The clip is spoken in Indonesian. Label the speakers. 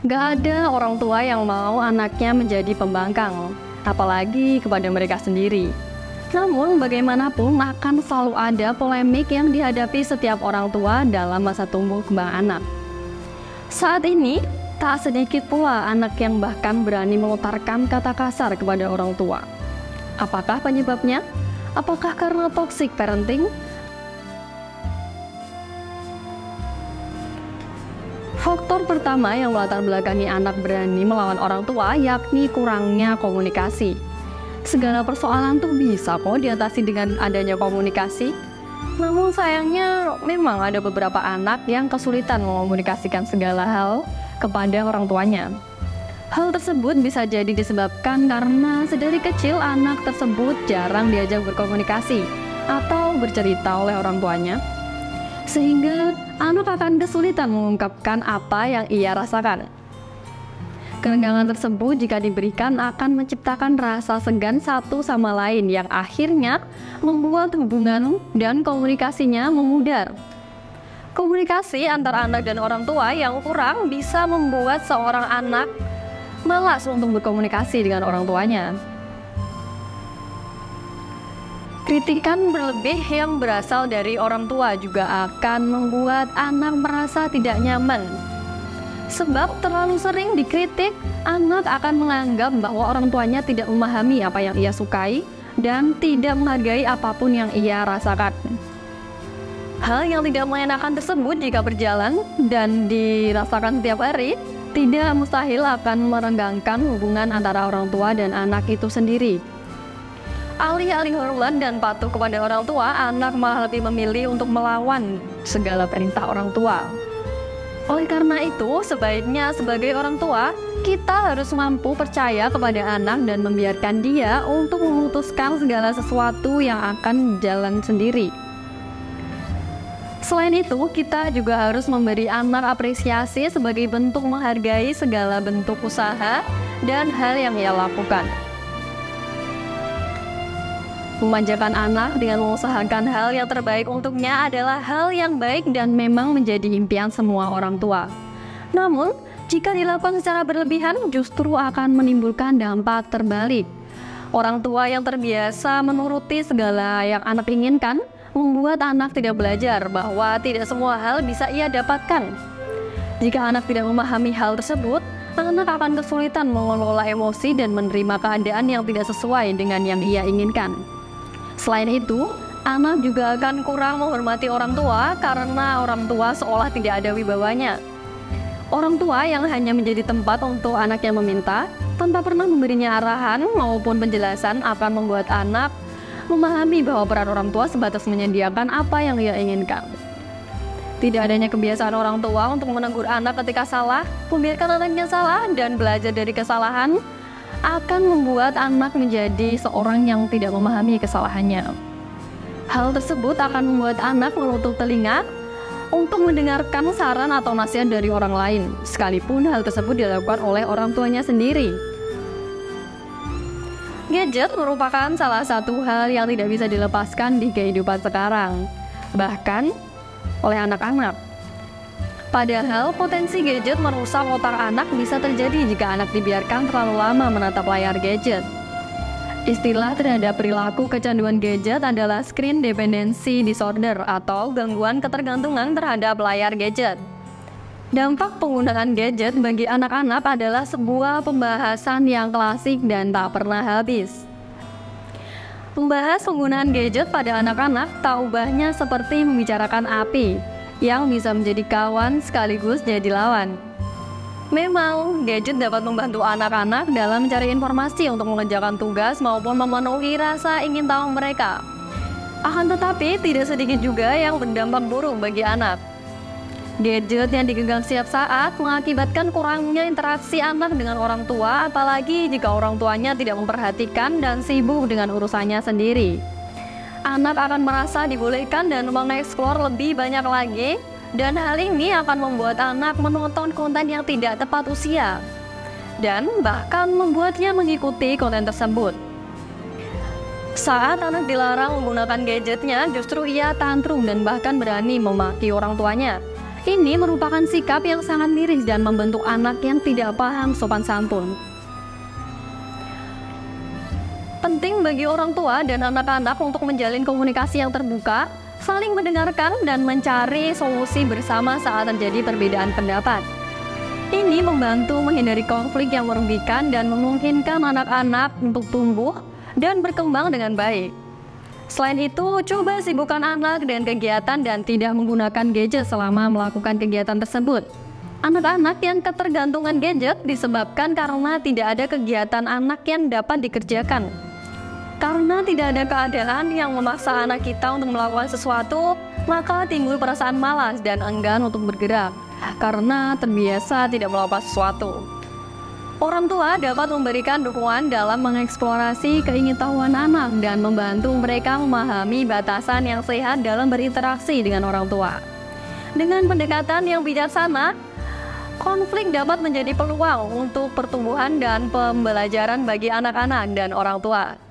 Speaker 1: Gak ada orang tua yang mau anaknya menjadi pembangkang, apalagi kepada mereka sendiri. Namun bagaimanapun akan selalu ada polemik yang dihadapi setiap orang tua dalam masa tumbuh kembang anak. Saat ini, tak sedikit pula anak yang bahkan berani melontarkan kata kasar kepada orang tua. Apakah penyebabnya? Apakah karena toxic parenting? Faktor pertama yang melatar belakangi anak berani melawan orang tua yakni kurangnya komunikasi. Segala persoalan tuh bisa kok diatasi dengan adanya komunikasi. Namun sayangnya memang ada beberapa anak yang kesulitan mengomunikasikan segala hal kepada orang tuanya. Hal tersebut bisa jadi disebabkan karena sedari kecil anak tersebut jarang diajak berkomunikasi atau bercerita oleh orang tuanya, sehingga anak akan kesulitan mengungkapkan apa yang ia rasakan. Kerenggangan tersebut jika diberikan akan menciptakan rasa segan satu sama lain yang akhirnya membuat hubungan dan komunikasinya memudar. Komunikasi antara anak dan orang tua yang kurang bisa membuat seorang anak malas untuk berkomunikasi dengan orang tuanya. Kritikan berlebih yang berasal dari orang tua juga akan membuat anak merasa tidak nyaman. Sebab terlalu sering dikritik, anak akan menganggap bahwa orang tuanya tidak memahami apa yang ia sukai dan tidak menghargai apapun yang ia rasakan. Hal yang tidak mengenakan tersebut jika berjalan dan dirasakan setiap hari, tidak mustahil akan merenggangkan hubungan antara orang tua dan anak itu sendiri. Alih-alih hormat dan patuh kepada orang tua, anak malah lebih memilih untuk melawan segala perintah orang tua. Oleh karena itu, sebaiknya sebagai orang tua, kita harus mampu percaya kepada anak dan membiarkan dia untuk memutuskan segala sesuatu yang akan jalan sendiri. Selain itu, kita juga harus memberi anak apresiasi sebagai bentuk menghargai segala bentuk usaha dan hal yang ia lakukan. Memanjakan anak dengan mengusahakan hal yang terbaik untuknya adalah hal yang baik dan memang menjadi impian semua orang tua. Namun, jika dilakukan secara berlebihan justru akan menimbulkan dampak terbalik. Orang tua yang terbiasa menuruti segala yang anak inginkan membuat anak tidak belajar bahwa tidak semua hal bisa ia dapatkan. Jika anak tidak memahami hal tersebut, anak akan kesulitan mengelola emosi dan menerima keadaan yang tidak sesuai dengan yang ia inginkan. Selain itu, anak juga akan kurang menghormati orang tua karena orang tua seolah tidak ada wibawanya. Orang tua yang hanya menjadi tempat untuk anak yang meminta, tanpa pernah memberinya arahan maupun penjelasan akan membuat anak memahami bahwa peran orang tua sebatas menyediakan apa yang ia inginkan. Tidak adanya kebiasaan orang tua untuk menegur anak ketika salah, membiarkan anaknya salah, dan belajar dari kesalahan akan membuat anak menjadi seorang yang tidak memahami kesalahannya. Hal tersebut akan membuat anak menutup telinga untuk mendengarkan saran atau nasihat dari orang lain, sekalipun hal tersebut dilakukan oleh orang tuanya sendiri. Gadget merupakan salah satu hal yang tidak bisa dilepaskan di kehidupan sekarang, bahkan oleh anak-anak. Padahal potensi gadget merusak otak anak bisa terjadi jika anak dibiarkan terlalu lama menatap layar gadget. Istilah terhadap perilaku kecanduan gadget adalah screen dependency disorder atau gangguan ketergantungan terhadap layar gadget. Dampak penggunaan gadget bagi anak-anak adalah sebuah pembahasan yang klasik dan tak pernah habis. Membahas penggunaan gadget pada anak-anak tak ubahnya seperti membicarakan api yang bisa menjadi kawan sekaligus jadi lawan. Memang, gadget dapat membantu anak-anak dalam mencari informasi untuk mengerjakan tugas maupun memenuhi rasa ingin tahu mereka. Akan tetapi, tidak sedikit juga yang berdampak buruk bagi anak. Gadget yang digenggam setiap saat mengakibatkan kurangnya interaksi anak dengan orang tua, apalagi jika orang tuanya tidak memperhatikan dan sibuk dengan urusannya sendiri. Anak akan merasa dibolehkan dan mengeksplor lebih banyak lagi, dan hal ini akan membuat anak menonton konten yang tidak tepat usia, dan bahkan membuatnya mengikuti konten tersebut. Saat anak dilarang menggunakan gadgetnya, justru ia tantrum dan bahkan berani memaki orang tuanya. Ini merupakan sikap yang sangat miris dan membentuk anak yang tidak paham sopan santun. Penting bagi orang tua dan anak-anak untuk menjalin komunikasi yang terbuka, saling mendengarkan dan mencari solusi bersama saat terjadi perbedaan pendapat. Ini membantu menghindari konflik yang merugikan dan memungkinkan anak-anak untuk tumbuh dan berkembang dengan baik. Selain itu, coba sibukkan anak dengan kegiatan dan tidak menggunakan gadget selama melakukan kegiatan tersebut. Anak-anak yang ketergantungan gadget disebabkan karena tidak ada kegiatan anak yang dapat dikerjakan. Karena tidak ada keadaan yang memaksa anak kita untuk melakukan sesuatu, maka timbul perasaan malas dan enggan untuk bergerak karena terbiasa tidak melakukan sesuatu. Orang tua dapat memberikan dukungan dalam mengeksplorasi keingintahuan anak dan membantu mereka memahami batasan yang sehat dalam berinteraksi dengan orang tua. Dengan pendekatan yang bijaksana, konflik dapat menjadi peluang untuk pertumbuhan dan pembelajaran bagi anak-anak dan orang tua.